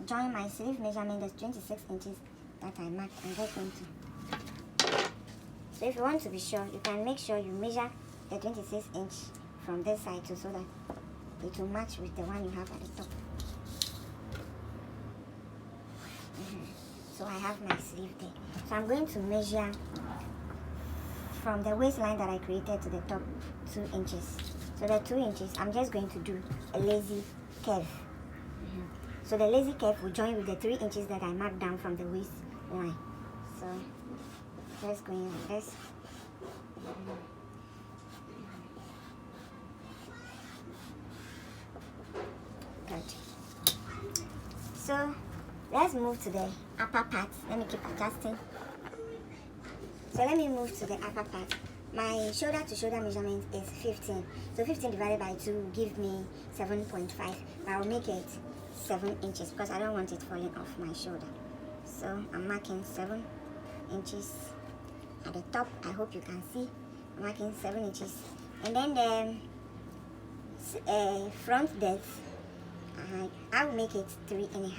join my sleeve measurement, that's 26 inches that I marked. I'm just going to. So if you want to be sure, you can make sure you measure the 26 inch from this side too, so that it will match with the one you have at the top. So I have my sleeve there. So I'm going to measure from the waistline that I created to the top 2 inches. So the 2 inches, I'm just going to do a lazy curve. So the lazy curve will join with the 3 inches that I marked down from the waistline. So just going like this. Good. So let's move to the upper part. Let me keep adjusting. So let me move to the upper part. My shoulder to shoulder measurement is 15. So 15 divided by 2 will give me 7.5. But I'll make it 7 inches because I don't want it falling off my shoulder. So I'm marking 7 inches at the top. I hope you can see. I'm marking 7 inches. And then the front depth, I will make it 3.5.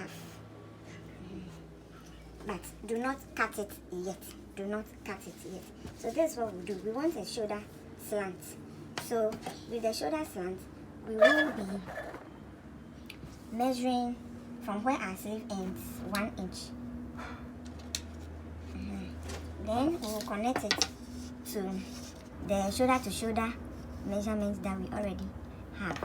But do not cut it yet. Do not cut it yet. So this is what we do. We want a shoulder slant. So with the shoulder slant, we will be measuring from where our sleeve ends 1 inch. Then we will connect it to the shoulder to shoulder measurements that we already have.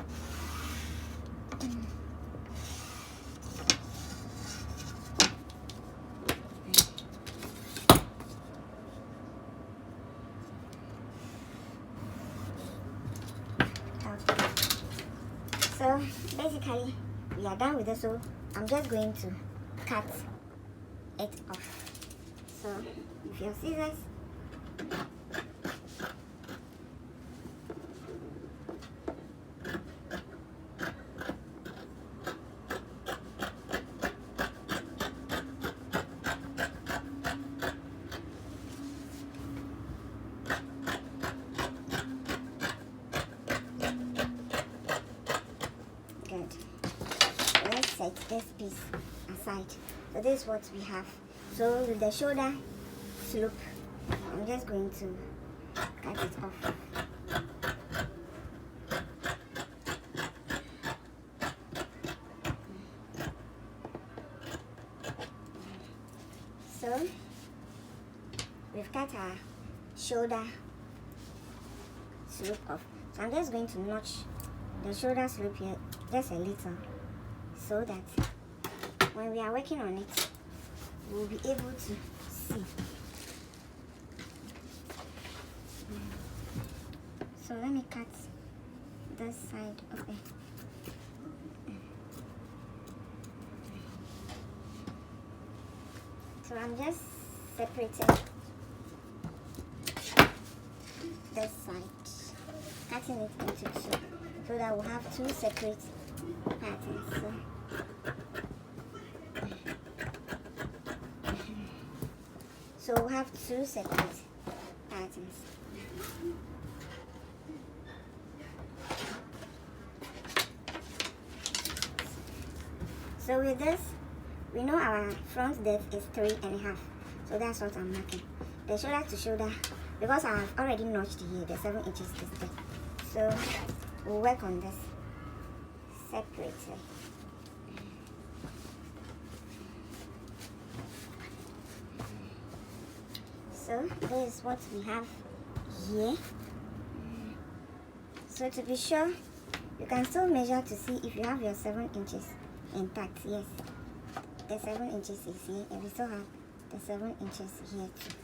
So basically we are done with this, so I'm just going to cut it off. So with your scissors, set this piece aside. So this is what we have. So with the shoulder slope, I'm just going to cut it off. So we've cut our shoulder slope off. So I'm just going to notch the shoulder slope here just a little, so that when we are working on it, we'll be able to see. So let me cut this side of it. So I'm just separating this side, cutting it into two, so that we'll have two separate patterns. So we'll have two separate patterns. So with this, we know our front depth is 3.5. So that's what I'm marking. The shoulder to shoulder, because I've already notched here, the 7 inches is there. So we'll work on this separately. So this is what we have here. So to be sure, you can still measure to see if you have your 7 inches intact. Yes, the 7 inches is here, and we still have the 7 inches here too.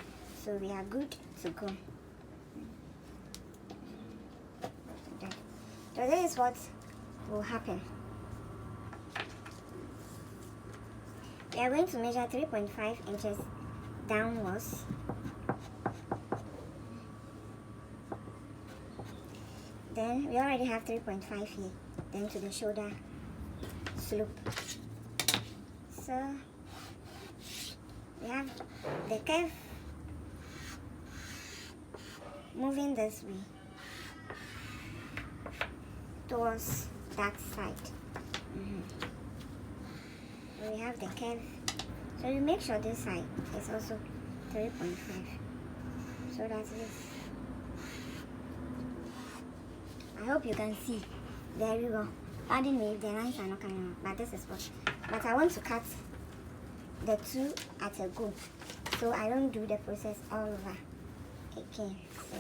So we are good to go. So this is what will happen. We are going to measure 3.5 inches downwards. Then we already have 3.5 here. Then to the shoulder slope. So we have the curve moving this way towards that side. we have the curve. So you make sure this side is also 3.5. So that's this. I hope you can see. There you go. Pardon me if the lines are not coming out, but this is what. But I want to cut the two at a go, so I don't do the process all over again. So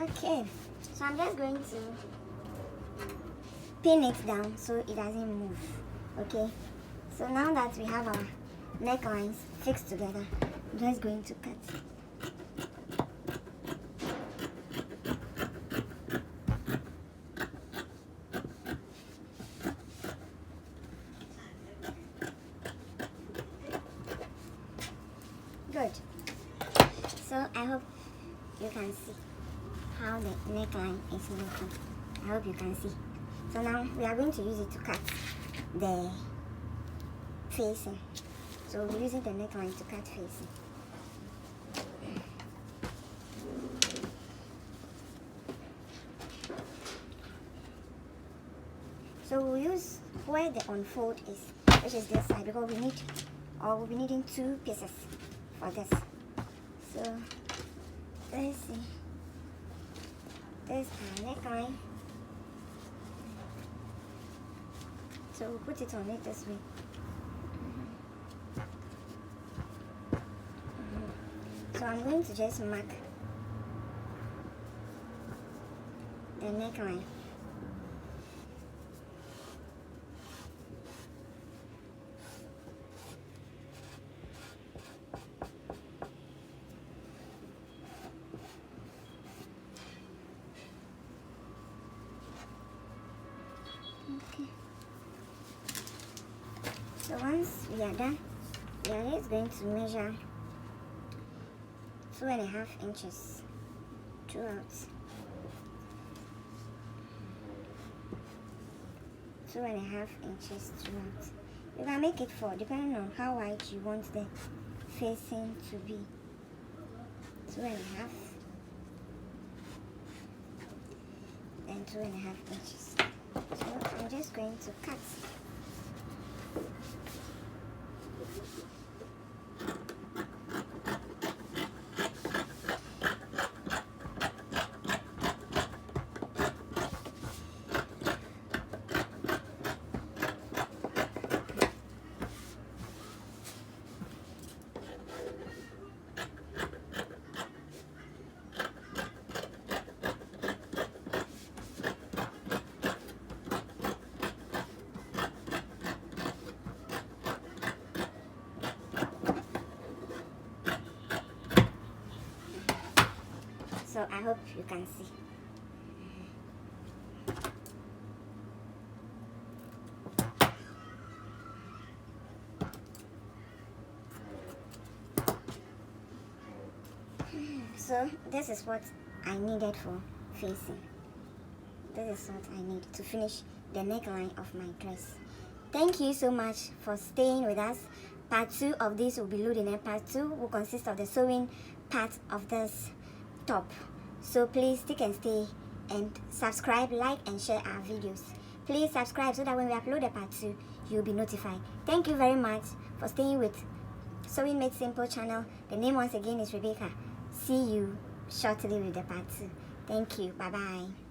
okay, so I'm just going to pin it down so it doesn't move. Okay, so now that we have our necklines fixed together, I'm just going to cut. Good. So I hope you can see how the neckline is looking. I hope you can see. So now we are going to use it to cut the facing. So we're using the neckline to cut facing. So we'll use where the unfold is, which is this side, because we'll be needing two pieces for this. So let's see. This is our neckline. So we'll put it on it this way. So I'm going to just mark the neckline. Okay. So once we are done, we are just going to measure 2.5 inches throughout. 2.5 inches throughout. You can make it 4 depending on how wide you want the facing to be. 2.5 and 2.5 inches. So I'm just going to cut. So I hope you can see. So this is what I needed for facing. This is what I need to finish the neckline of my dress. Thank you so much for staying with us. Part 2 of this will be loading, and part 2 will consist of the sewing part of this top. So please stick and stay and subscribe, like and share our videos. Please subscribe so that when we upload a part 2, you'll be notified. Thank you very much for staying with Sewing Made Simple channel. The name once again is Rebecca. See you shortly with the part 2. Thank you. Bye bye.